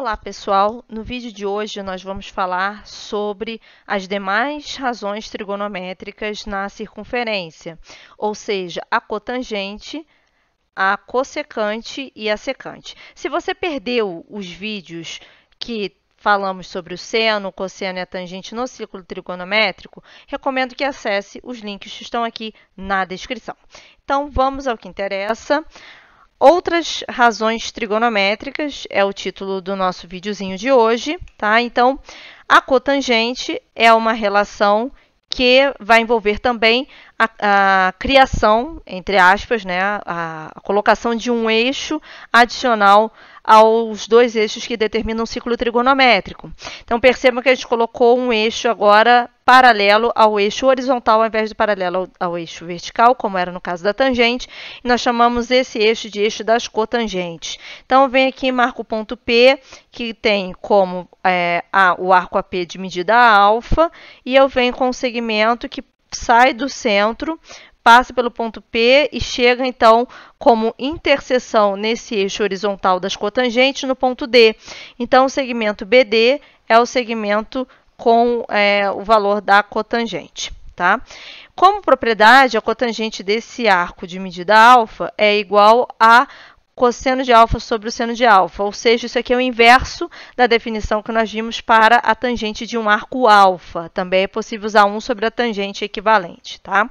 Olá pessoal, no vídeo de hoje nós vamos falar sobre as demais razões trigonométricas na circunferência, ou seja, a cotangente, a cossecante e a secante. Se você perdeu os vídeos que falamos sobre o seno, o cosseno e a tangente no círculo trigonométrico, recomendo que acesse os links que estão aqui na descrição. Então, vamos ao que interessa. Outras razões trigonométricas é o título do nosso videozinho de hoje, tá? Então, a cotangente é uma relação que vai envolver também a criação, entre aspas, né, a colocação de um eixo adicional aos dois eixos que determinam o ciclo trigonométrico. Então, percebam que a gente colocou um eixo agora paralelo ao eixo horizontal, ao invés de paralelo ao eixo vertical, como era no caso da tangente, e nós chamamos esse eixo de eixo das cotangentes. Então, vem aqui e marco o ponto P, que tem como o arco AP de medida alfa, e eu venho com um segmento que sai do centro, passa pelo ponto P e chega, então, como interseção nesse eixo horizontal das cotangentes no ponto D. Então, o segmento BD é o segmento com o valor da cotangente, tá? Como propriedade, a cotangente desse arco de medida alfa é igual a cosseno de alfa sobre o seno de alfa, ou seja, isso aqui é o inverso da definição que nós vimos para a tangente de um arco alfa. Também é possível usar 1 sobre a tangente equivalente, tá?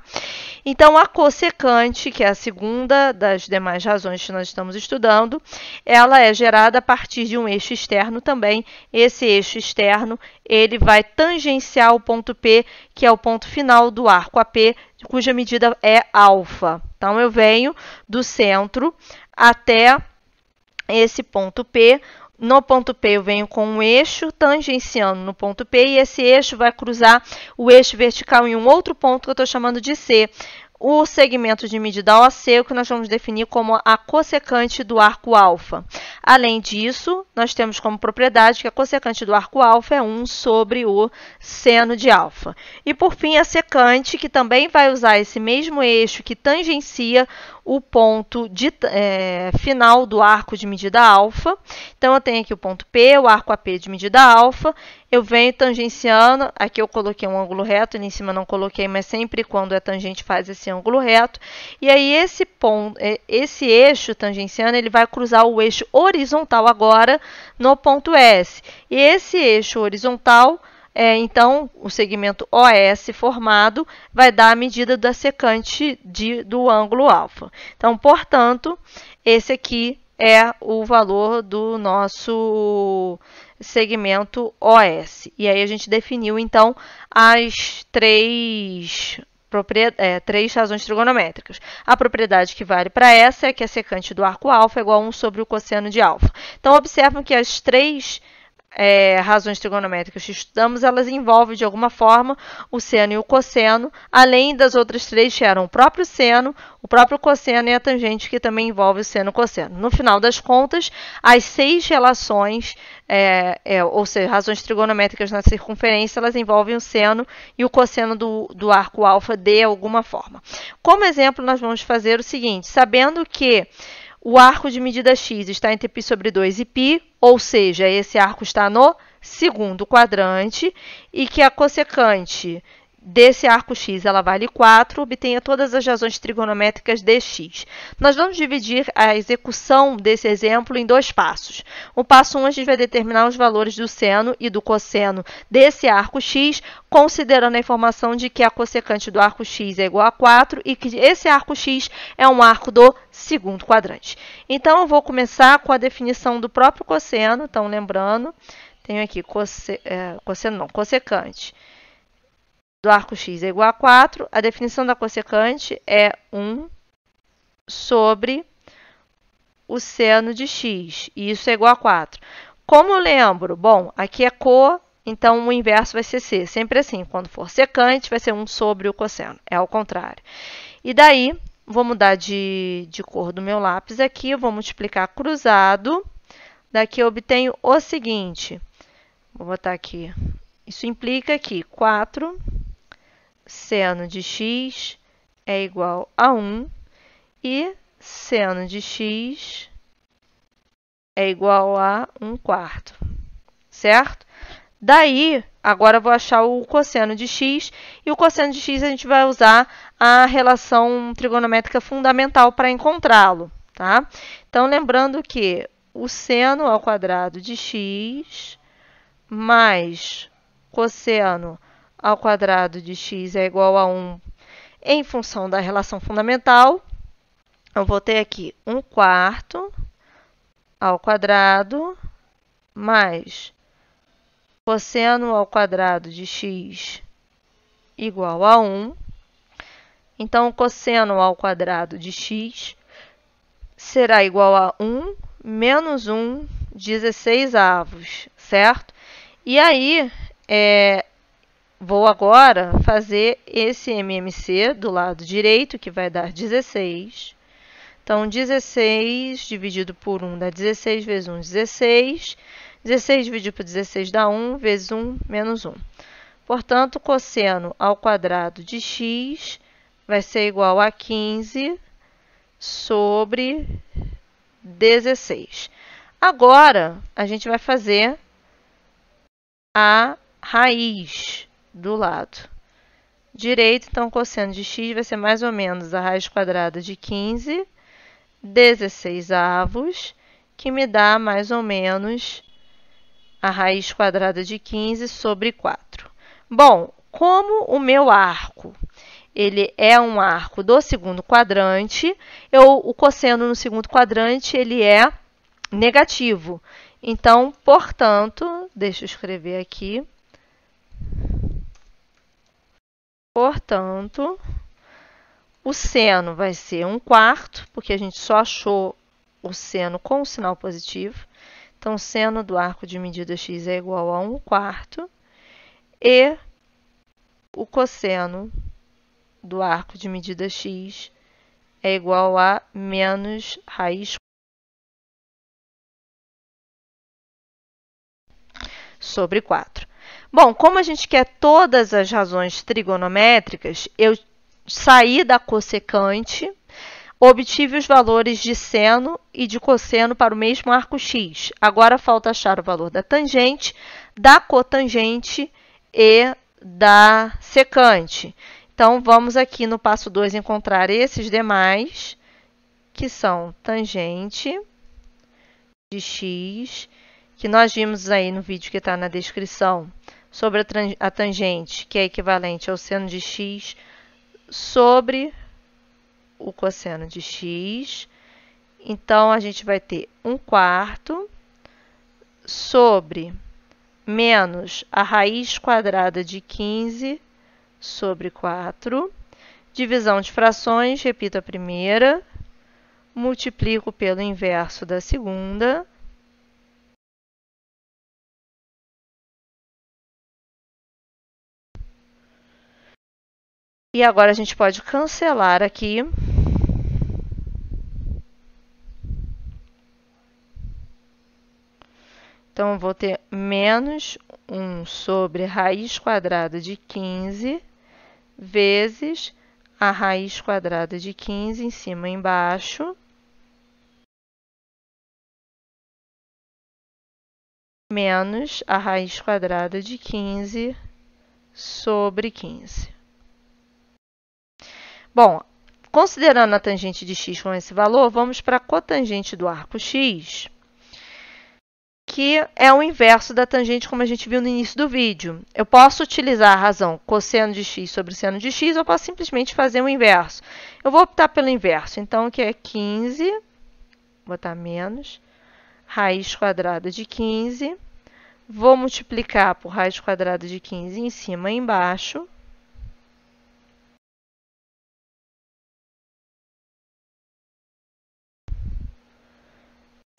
Então, a cossecante, que é a segunda das demais razões que nós estamos estudando, ela é gerada a partir de um eixo externo também. Esse eixo externo, ele vai tangenciar o ponto P, que é o ponto final do arco AP, cuja medida é alfa. Então, eu venho do centro até esse ponto P. No ponto P, eu venho com um eixo tangenciando no ponto P, e esse eixo vai cruzar o eixo vertical em um outro ponto que eu estou chamando de C. O segmento de medida OC, o que nós vamos definir como a cossecante do arco alfa. Além disso, nós temos como propriedade que a cossecante do arco alfa é 1 sobre o seno de alfa. E, por fim, a secante, que também vai usar esse mesmo eixo que tangencia o ponto final do arco de medida alfa. Então, eu tenho aqui o ponto P, o arco AP de medida alfa. Eu venho tangenciando, aqui eu coloquei um ângulo reto, ali em cima não coloquei, mas sempre quando é tangente faz esse ângulo reto. E aí, esse eixo tangenciando, ele vai cruzar o eixo horizontal agora no ponto S. E esse eixo horizontal, então, o segmento OS formado vai dar a medida da secante do ângulo alfa. Então, portanto, esse aqui é o valor do nosso segmento OS. E aí a gente definiu, então, as três razões trigonométricas. A propriedade que vale para essa é que a secante do arco alfa é igual a 1 sobre o cosseno de alfa. Então, observam que as três razões trigonométricas que estudamos, elas envolvem de alguma forma o seno e o cosseno, além das outras três que eram o próprio seno, o próprio cosseno e a tangente, que também envolve o seno e o cosseno. No final das contas, as 6 relações, ou seja, razões trigonométricas na circunferência, elas envolvem o seno e o cosseno do arco alfa de alguma forma. Como exemplo, nós vamos fazer o seguinte: sabendo que o arco de medida x está entre π sobre 2 e π, ou seja, esse arco está no segundo quadrante, e que a cossecante desse arco x ela vale 4, obtenha todas as razões trigonométricas de x. Nós vamos dividir a execução desse exemplo em 2 passos. O passo 1, a gente vai determinar os valores do seno e do cosseno desse arco x, considerando a informação de que a cossecante do arco x é igual a 4 e que esse arco x é um arco do segundo quadrante. Então, eu vou começar com a definição do próprio cosseno. Então, lembrando, tenho aqui cossecante do arco x é igual a 4. A definição da cossecante é 1 sobre o seno de x. E isso é igual a 4. Como eu lembro? Bom, aqui é co, então o inverso vai ser c. Sempre assim, quando for secante, vai ser 1 sobre o cosseno. É ao contrário. E daí, vou mudar de cor do meu lápis aqui, eu vou multiplicar cruzado. Daqui eu obtenho o seguinte. Vou botar aqui. Isso implica que 4 seno de x é igual a 1 e seno de x é igual a 1/4. certo? Daí, agora eu vou achar o cosseno de x, e o cosseno de x a gente vai usar a relação trigonométrica fundamental para encontrá-lo, tá? Então, lembrando que o seno ao quadrado de x mais cosseno ao quadrado de x é igual a 1 em função da relação fundamental. Eu vou ter aqui 1/4 ao quadrado mais cosseno ao quadrado de x igual a 1. Então, cosseno ao quadrado de x será igual a 1 menos 1 16avos, certo? E aí, vou agora fazer esse MMC do lado direito, que vai dar 16. Então, 16 dividido por 1 dá 16 vezes 1, 16. 16 dividido por 16 dá 1, vezes 1, menos 1. Portanto, cosseno ao quadrado de x vai ser igual a 15 sobre 16. Agora, a gente vai fazer a raiz do lado direito. Então, cosseno de x vai ser mais ou menos a raiz quadrada de 15 16avos, que me dá mais ou menos a raiz quadrada de 15 sobre 4. Bom, como o meu arco ele é um arco do segundo quadrante, o cosseno no segundo quadrante ele é negativo. Então, portanto, deixa eu escrever aqui. Portanto, o seno vai ser 1/4, porque a gente só achou o seno com o sinal positivo. Então, o seno do arco de medida x é igual a 1/4. E o cosseno do arco de medida x é igual a menos raiz sobre 4. Bom, como a gente quer todas as razões trigonométricas, eu saí da cossecante, obtive os valores de seno e de cosseno para o mesmo arco x. Agora falta achar o valor da tangente, da cotangente e da secante. Então, vamos aqui no passo 2 encontrar esses demais, que são tangente de x, que nós vimos aí no vídeo que está na descrição, sobre a tangente, que é equivalente ao seno de x sobre o cosseno de x. Então, a gente vai ter 1/4 sobre menos a raiz quadrada de 15 sobre 4. Divisão de frações, repito a primeira, multiplico pelo inverso da segunda. E agora a gente pode cancelar aqui. Então, eu vou ter menos 1 sobre raiz quadrada de 15 vezes a raiz quadrada de 15 em cima e embaixo, menos a raiz quadrada de 15 sobre 15. Bom, considerando a tangente de x com esse valor, vamos para a cotangente do arco x, que é o inverso da tangente, como a gente viu no início do vídeo. Eu posso utilizar a razão cosseno de x sobre seno de x, ou posso simplesmente fazer o inverso. Eu vou optar pelo inverso, então, que é 15, vou botar menos, raiz quadrada de 15, vou multiplicar por raiz quadrada de 15 em cima e embaixo,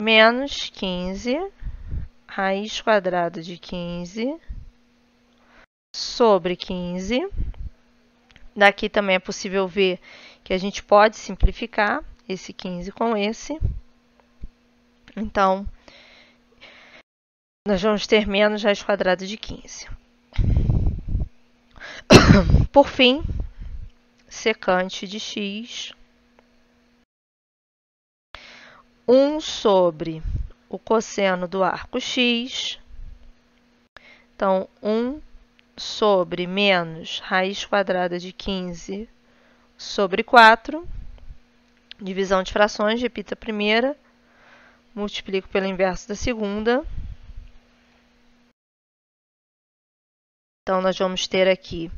menos 15, raiz quadrada de 15 sobre 15. Daqui também é possível ver que a gente pode simplificar esse 15 com esse. Então, nós vamos ter menos raiz quadrada de 15. Por fim, secante de x, 1 sobre o cosseno do arco x Então, 1 sobre menos raiz quadrada de 15 sobre 4. Divisão de frações, repito a primeira. Multiplico pelo inverso da segunda. Então, nós vamos ter aqui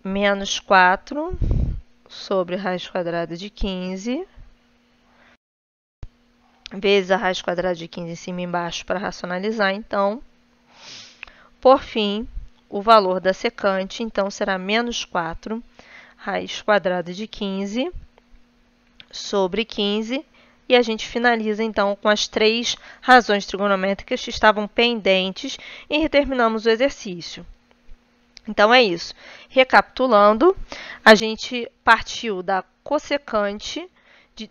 menos 4 sobre raiz quadrada de 15, vezes a raiz quadrada de 15 em cima e embaixo para racionalizar, então. Por fim, o valor da secante, então, será menos 4 raiz quadrada de 15 sobre 15. E a gente finaliza, então, com as 3 razões trigonométricas que estavam pendentes e terminamos o exercício. Então, é isso. Recapitulando, a gente partiu da cossecante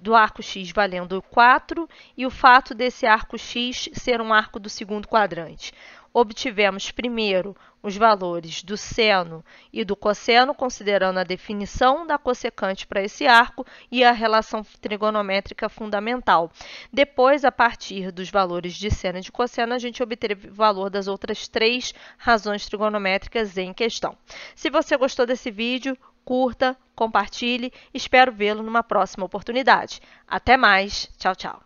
do arco x valendo 4 e o fato desse arco x ser um arco do segundo quadrante. Obtivemos primeiro os valores do seno e do cosseno, considerando a definição da cossecante para esse arco e a relação trigonométrica fundamental. Depois, a partir dos valores de seno e de cosseno, a gente obteve o valor das outras 3 razões trigonométricas em questão. Se você gostou desse vídeo, curta, compartilhe. Espero vê-lo numa próxima oportunidade. Até mais. Tchau, tchau.